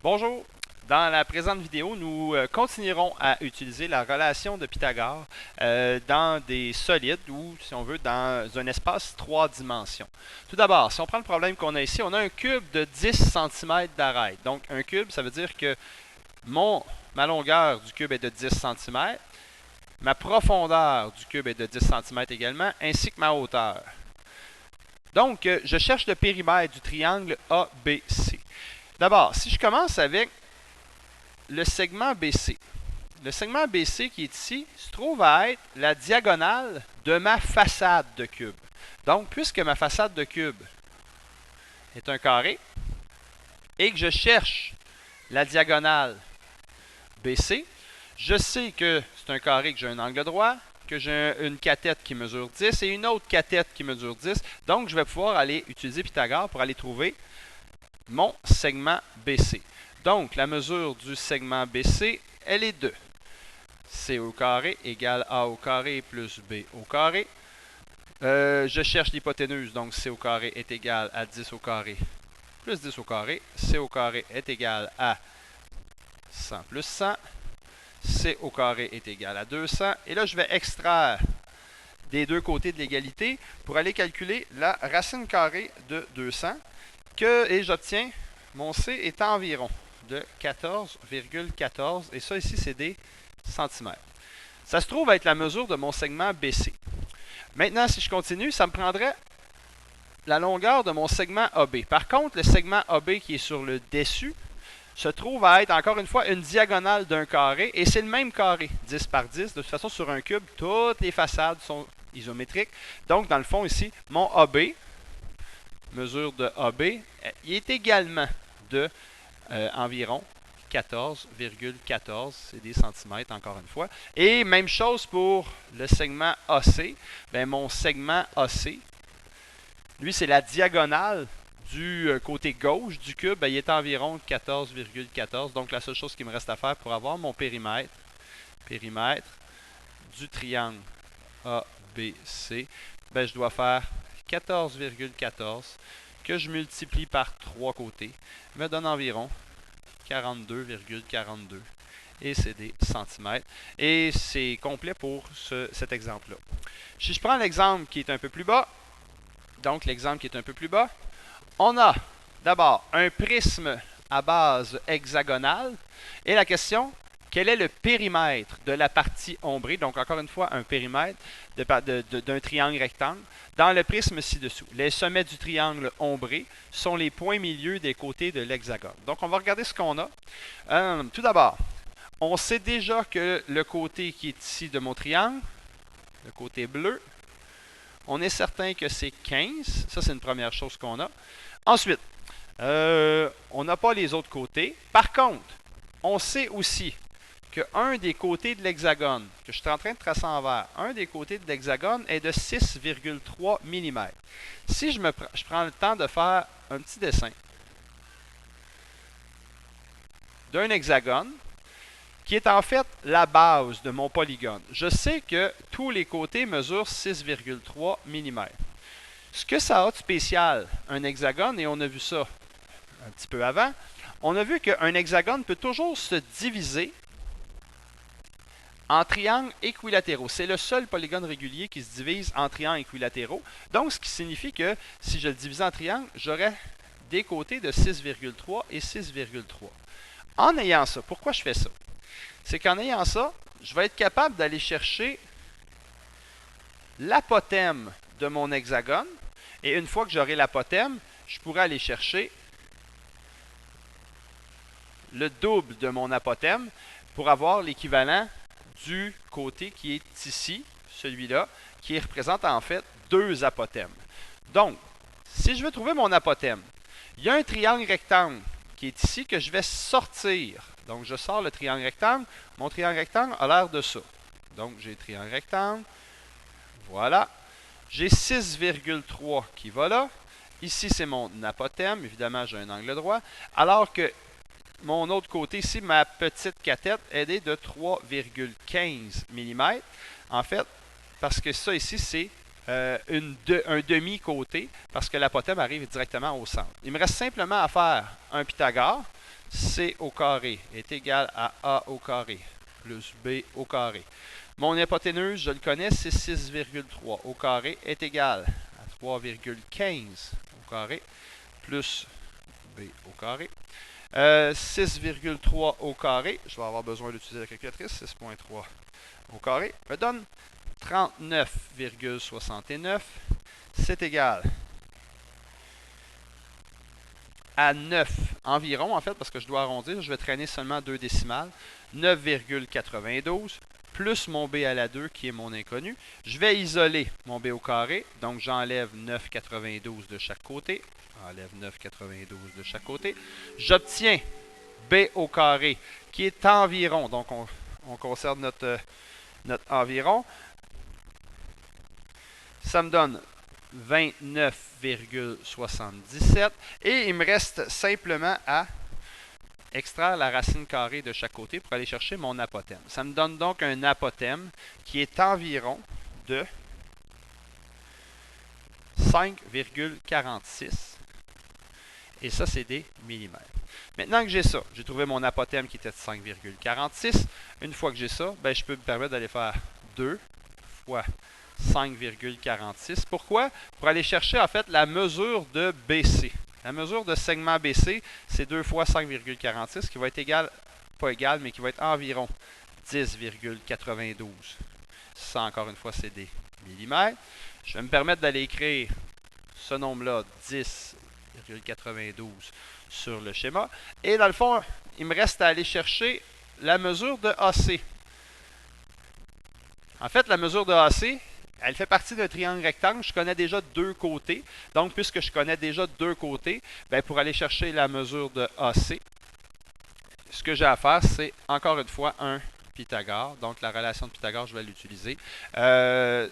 Bonjour! Dans la présente vidéo, nous continuerons à utiliser la relation de Pythagore dans des solides ou, si on veut, dans un espace 3 dimensions. Tout d'abord, si on prend le problème qu'on a ici, on a un cube de 10 cm d'arête. Donc, un cube, ça veut dire que ma longueur du cube est de 10 cm, ma profondeur du cube est de 10 cm également, ainsi que ma hauteur. Donc, je cherche le périmètre du triangle ABC. D'abord, si je commence avec le segment BC. Le segment BC qui est ici se trouve à être la diagonale de ma façade de cube. Donc, puisque ma façade de cube est un carré et que je cherche la diagonale BC, je sais que c'est un carré, que j'ai un angle droit, que j'ai une cathète qui mesure 10 et une autre cathète qui mesure 10. Donc, je vais pouvoir aller utiliser Pythagore pour aller trouver mon segment BC. Donc, la mesure du segment BC, elle est 2. C au carré égale A au carré plus B au carré. Je cherche l'hypoténuse, donc C au carré est égal à 10 au carré plus 10 au carré. C au carré est égal à 100 plus 100. C au carré est égal à 200. Et là, je vais extraire des deux côtés de l'égalité pour aller calculer la racine carrée de 200. Et j'obtiens, mon C est environ de 14,14. Et ça ici, c'est des centimètres. Ça se trouve être la mesure de mon segment BC. Maintenant, si je continue, ça me prendrait la longueur de mon segment AB. Par contre, le segment AB qui est sur le dessus se trouve à être, encore une fois, une diagonale d'un carré. Et c'est le même carré, 10 par 10. De toute façon, sur un cube, toutes les façades sont isométriques. Donc, dans le fond, ici, mon AB, mesure de AB, il est également de environ 14,14, c'est des centimètres encore une fois. Et même chose pour le segment AC. Bien, mon segment AC, lui, c'est la diagonale du côté gauche du cube. Bien, il est environ 14,14. Donc, la seule chose qui me reste à faire pour avoir mon périmètre du triangle ABC, bien, je dois faire 14,14 que je multiplie par 3 côtés, me donne environ 42,42. Et c'est des centimètres. Et c'est complet pour cet exemple-là. Si je prends l'exemple qui est un peu plus bas, on a d'abord un prisme à base hexagonale. Et la question, quel est le périmètre de la partie ombrée? Donc, encore une fois, un périmètre d'un triangle rectangle dans le prisme ci-dessous. Les sommets du triangle ombré sont les points milieux des côtés de l'hexagone. Donc, on va regarder ce qu'on a. Tout d'abord, on sait déjà que le côté qui est ici de mon triangle, le côté bleu, on est certain que c'est 15. Ça, c'est une première chose qu'on a. Ensuite, on n'a pas les autres côtés. Par contre, on sait aussi qu'un des côtés de l'hexagone, que je suis en train de tracer en vert, un des côtés de l'hexagone est de 6,3 mm. Si je prends le temps de faire un petit dessin d'un hexagone, qui est en fait la base de mon polygone, je sais que tous les côtés mesurent 6,3 mm. Ce que ça a de spécial, un hexagone, et on a vu ça un petit peu avant, on a vu qu'un hexagone peut toujours se diviser en triangles équilatéraux. C'est le seul polygone régulier qui se divise en triangles équilatéraux. Donc, ce qui signifie que si je le divisais en triangle, j'aurais des côtés de 6,3 et 6,3. En ayant ça, pourquoi je fais ça? C'est qu'en ayant ça, je vais être capable d'aller chercher l'apothème de mon hexagone. Et une fois que j'aurai l'apothème, je pourrai aller chercher le double de mon apothème pour avoir l'équivalent du côté qui est ici, celui-là, qui représente en fait deux apothèmes. Donc, si je veux trouver mon apothème, il y a un triangle rectangle qui est ici que je vais sortir. Donc, je sors le triangle rectangle. Mon triangle rectangle a l'air de ça. Donc, j'ai le triangle rectangle. Voilà. J'ai 6,3 qui va là. Ici, c'est mon apothème. Évidemment, j'ai un angle droit. Alors que mon autre côté ici, ma petite cathète, elle est de 3,15 mm. En fait, parce que ça ici, c'est un demi-côté, parce que l'apothème arrive directement au centre. Il me reste simplement à faire un Pythagore. C au carré est égal à A au carré plus B au carré. Mon hypoténuse, je le connais, c'est 6,3 au carré est égal à 3,15 au carré plus B au carré. 6,3 au carré, je vais avoir besoin d'utiliser la calculatrice, 6,3 au carré, me donne 39,69. C'est égal à 9 environ, en fait, parce que je dois arrondir, je vais traîner seulement 2 décimales, 9,92 plus mon b à la 2 qui est mon inconnu. Je vais isoler mon b au carré, donc j'enlève 9,92 de chaque côté. Enlève 9,92 de chaque côté. J'obtiens b au carré qui est environ, donc on conserve notre environ. Ça me donne 29,77 et il me reste simplement à extraire la racine carrée de chaque côté pour aller chercher mon apothème. Ça me donne donc un apothème qui est environ de 5,46 et ça c'est des millimètres. Maintenant que j'ai ça, j'ai trouvé mon apothème qui était de 5,46. Une fois que j'ai ça, ben, je peux me permettre d'aller faire 2 fois 5,46. Pourquoi? Pour aller chercher en fait la mesure de BC. La mesure de segment BC, c'est 2 fois 5,46 qui va être égal, pas égal, mais qui va être environ 10,92. Ça, encore une fois, c'est des millimètres. Je vais me permettre d'aller écrire ce nombre-là, 10,92, sur le schéma. Et dans le fond, il me reste à aller chercher la mesure de AC. En fait, la mesure de AC, elle fait partie d'un triangle rectangle. Je connais déjà deux côtés. Donc, puisque je connais déjà deux côtés, bien, pour aller chercher la mesure de AC, ce que j'ai à faire, c'est encore une fois un Pythagore. Donc, la relation de Pythagore, je vais l'utiliser. Je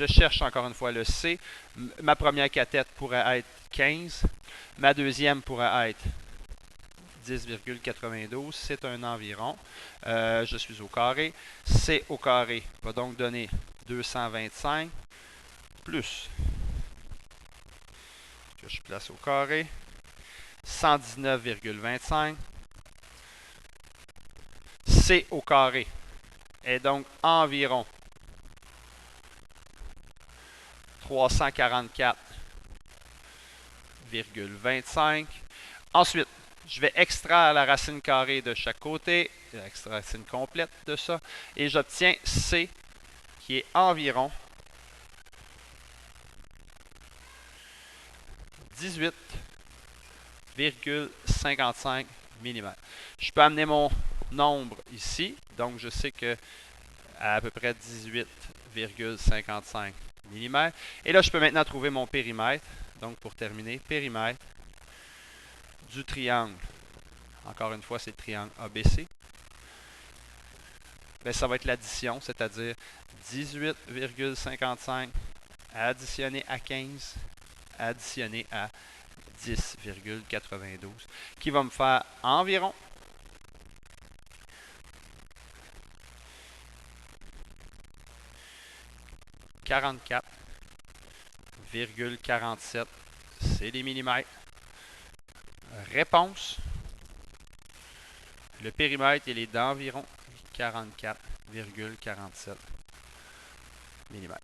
cherche encore une fois le C. Ma première cathète pourrait être 15. Ma deuxième pourrait être 10,92. C'est un environ. Je suis au carré. C au carré va donc donner 225 plus que je place au carré 119,25. C au carré est donc environ 344,25. Ensuite, je vais extraire la racine carrée de chaque côté, la racine complète de ça, et j'obtiens C qui est environ 18,55 mm. Je peux amener mon nombre ici, donc je sais que à peu près 18,55 mm. Et là, je peux maintenant trouver mon périmètre. Donc, pour terminer, périmètre du triangle. Encore une fois, c'est le triangle ABC. Bien, ça va être l'addition, c'est-à-dire 18,55 additionné à 15, additionné à 10,92, qui va me faire environ 44,47. C'est des millimètres. Réponse. Le périmètre, il est d'environ 44,47 mm.